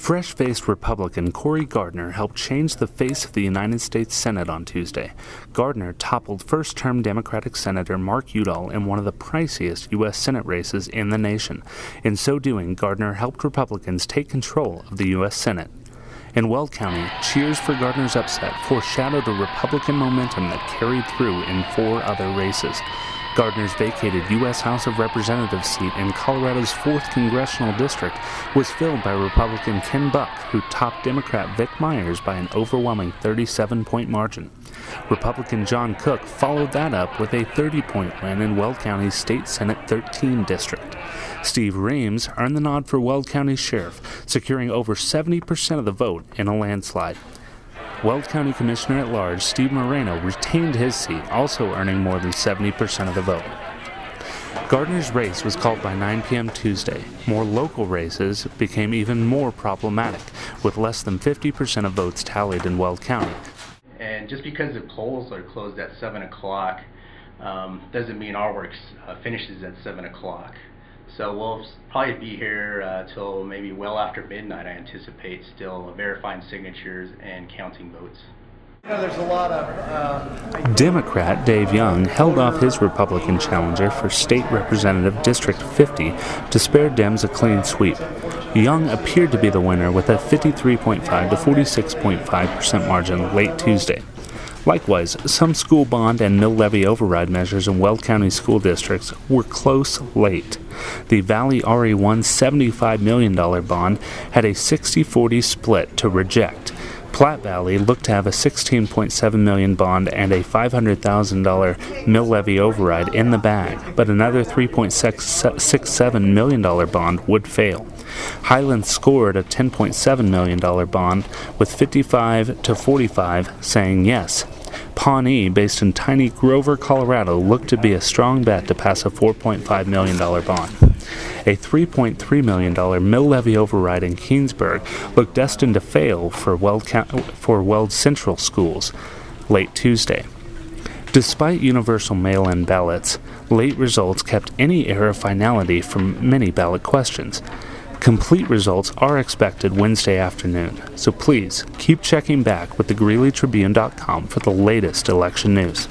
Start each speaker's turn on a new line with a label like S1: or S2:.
S1: Fresh-faced Republican Cory Gardner helped change the face of the United States Senate on Tuesday. Gardner toppled first-term Democratic Senator Mark Udall in one of the priciest U.S. Senate races in the nation. In so doing, Gardner helped Republicans take control of the U.S. Senate. In Weld County, cheers for Gardner's upset foreshadowed a Republican momentum that carried through in 4 other races. Gardner's vacated U.S. House of Representatives seat in Colorado's 4th Congressional District was filled by Republican Ken Buck, who topped Democrat Vic Myers by an overwhelming 37-point margin. Republican John Cook followed that up with a 30-point win in Weld County's State Senate 13 district. Steve Reams earned the nod for Weld County Sheriff, securing over 70% of the vote in a landslide. Weld County Commissioner-at-Large Steve Moreno retained his seat, also earning more than 70% of the vote. Gardner's race was called by 9 p.m. Tuesday. More local races became even more problematic, with less than 50% of votes tallied in Weld County.
S2: And just because the polls are closed at 7 o'clock doesn't mean our work finishes at 7 o'clock. So we'll probably be here till maybe well after midnight, I anticipate, still verifying signatures and counting votes.
S3: You know, there's a lot of
S1: Democrat Dave Young held off his Republican challenger for State Representative District 50 to spare Dems a clean sweep. Young appeared to be the winner with a 53.5 to 46.5% margin late Tuesday. Likewise, some school bond and mill levy override measures in Weld County school districts were close late. The Valley RE1 $75 million bond had a 60-40 split to reject. Platte Valley looked to have a $16.7 million bond and a $500,000 mill levy override in the bag, but another $3.67 million bond would fail. Highland scored a $10.7 million bond with 55 to 45 saying yes. Pawnee, based in tiny Grover, Colorado, looked to be a strong bet to pass a $4.5 million bond. A $3.3 million mill levy override in Keensburg looked destined to fail for Weld Central schools late Tuesday. Despite universal mail-in ballots, late results kept any air of finality from many ballot questions. Complete results are expected Wednesday afternoon, so please keep checking back with thegreeleytribune.com for the latest election news.